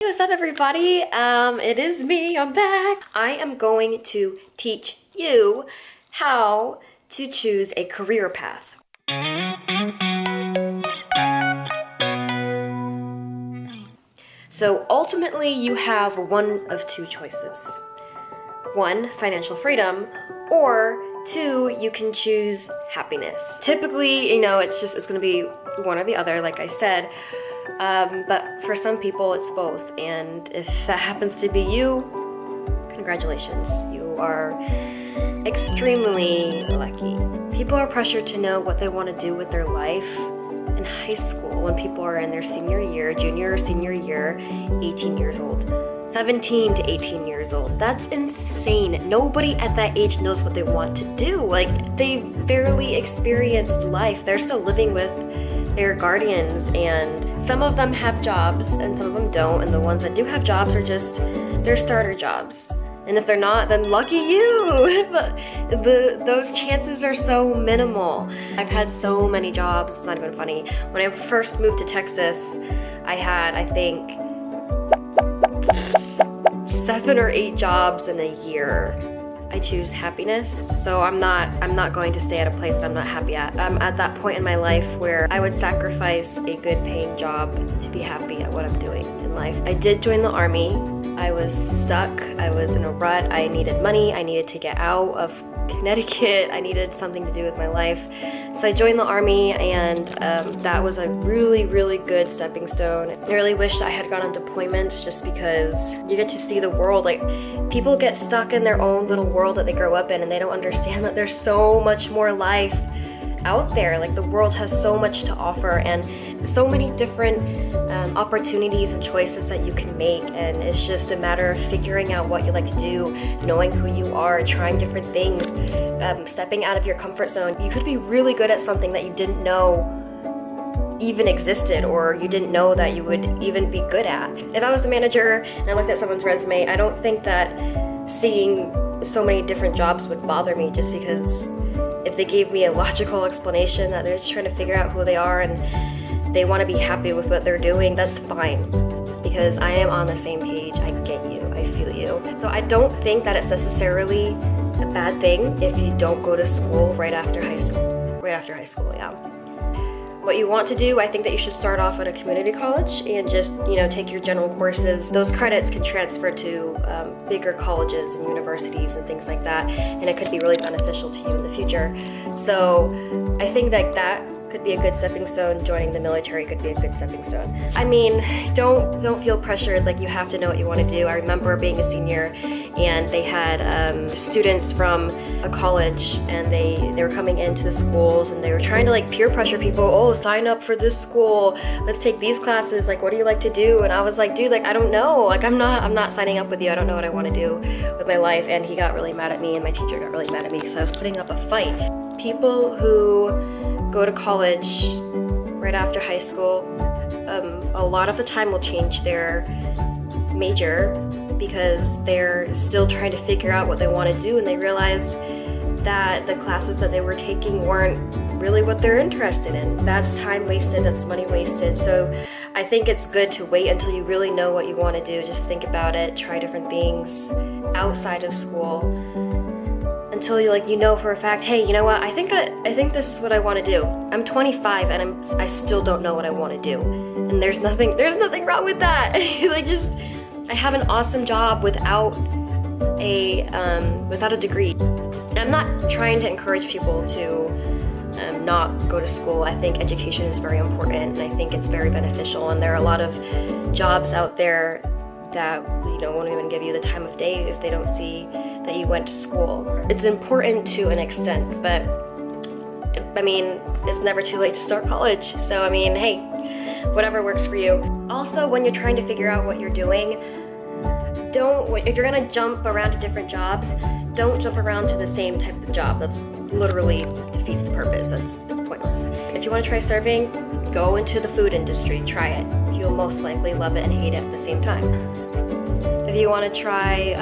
What's up, everybody? It is me, I'm back. I am going to teach you how to choose a career path. So ultimately, you have one of two choices. One, financial freedom, or two, you can choose happiness. Typically, it's gonna be one or the other, like I said. But for some people, it's both. And if that happens to be you, congratulations. You are extremely lucky. People are pressured to know what they want to do with their life in high school when people are in their senior year, junior or senior year, 18 years old. 17 to 18 years old. That's insane. Nobody at that age knows what they want to do. Like, they barely experienced life. They're still living with their guardians, and some of them have jobs and some of them don't, and the ones that do have jobs are just their starter jobs. And if they're not, then lucky you. But those chances are so minimal. I've had so many jobs, it's not even funny. When I first moved to Texas, I had, I think, 7 or 8 jobs in a year. I choose happiness, so I'm not going to stay at a place that I'm not happy at. I'm at that point in my life where I would sacrifice a good paying job to be happy at what I'm doing in life. I did join the Army. I was stuck, I was in a rut, I needed money, I needed to get out of Connecticut, I needed something to do with my life. So I joined the Army, and that was a really, really good stepping stone. I really wish I had gone on deployments just because you get to see the world. Like, people get stuck in their own little world that they grow up in, and they don't understand that there's so much more life out there. Like, the world has so much to offer and so many different opportunities and choices that you can make, and it's just a matter of figuring out what you like to do, knowing who you are, trying different things, stepping out of your comfort zone. You could be really good at something that you didn't know even existed, or you didn't know that you would even be good at. If I was a manager and I looked at someone's resume, I don't think that seeing so many different jobs would bother me, just because if they gave me a logical explanation that they're just trying to figure out who they are and they want to be happy with what they're doing, that's fine, because I am on the same page. I get you, I feel you. So I don't think that it's necessarily a bad thing if you don't go to school right after high school, yeah. What you want to do, I think that you should start off at a community college and just, take your general courses. Those credits can transfer to bigger colleges and universities and things like that, and it could be really beneficial to you in the future. So I think that could be a good stepping stone. Joining the military could be a good stepping stone. I mean, don't feel pressured like you have to know what you want to do. I remember being a senior, and they had students from a college, and they were coming into the schools, and they were trying to like peer pressure people. Oh, sign up for this school. Let's take these classes. Like, what do you like to do? And I was like, dude, like, I don't know. Like, I'm not signing up with you. I don't know what I want to do with my life. And he got really mad at me, and my teacher got really mad at me because I was putting up a fight. People who go to college right after high school, a lot of the time will change their major because they're still trying to figure out what they want to do, and they realized that the classes that they were taking weren't really what they're interested in. That's time wasted, that's money wasted. So I think it's good to wait until you really know what you want to do. Just think about it, try different things outside of school, until you know for a fact, hey, you know what, I think this is what I want to do. I'm 25 and I still don't know what I want to do. And there's nothing wrong with that. I have an awesome job without a degree. And I'm not trying to encourage people to not go to school. I think education is very important, and I think it's very beneficial, and there are a lot of jobs out there that won't even give you the time of day if they don't see that you went to school. It's important to an extent, but I mean, it's never too late to start college. So I mean, hey, whatever works for you. Also, when you're trying to figure out what you're doing, if you're gonna jump around to different jobs, don't jump around to the same type of job. That's literally defeats the purpose. It's pointless. If you want to try serving, go into the food industry, try it. You'll most likely love it and hate it at the same time. If you want to try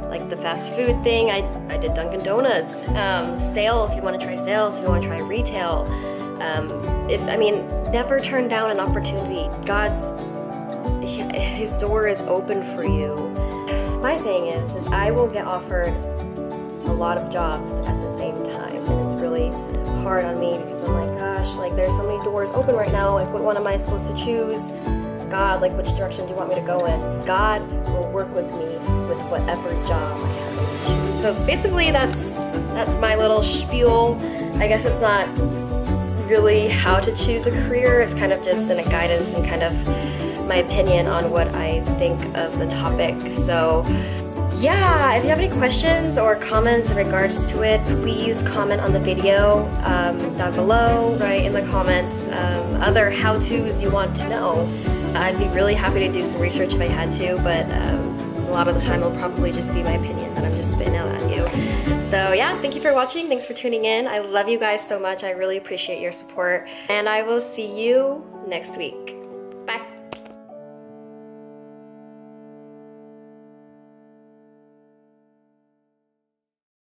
like the fast food thing, I did Dunkin' Donuts. Sales, if you want to try sales, if you want to try retail. Never turn down an opportunity. his door is open for you. My thing is I will get offered a lot of jobs at the same time, and it's really hard on me because I'm like, gosh, like there's so many doors open right now, like what one am I supposed to choose? God, like which direction do you want me to go in? God will work with me with whatever job I have to choose. So basically that's my little spiel. I guess it's not really how to choose a career, it's kind of just in a guidance and kind of my opinion on what I think of the topic. So yeah, if you have any questions or comments in regards to it, please comment on the video down below, right in the comments, other how-tos you want to know. I'd be really happy to do some research if I had to, but a lot of the time it'll probably just be my opinion that I'm just spitting out at you. So yeah, thank you for watching, thanks for tuning in. I love you guys so much, I really appreciate your support, and I will see you next week.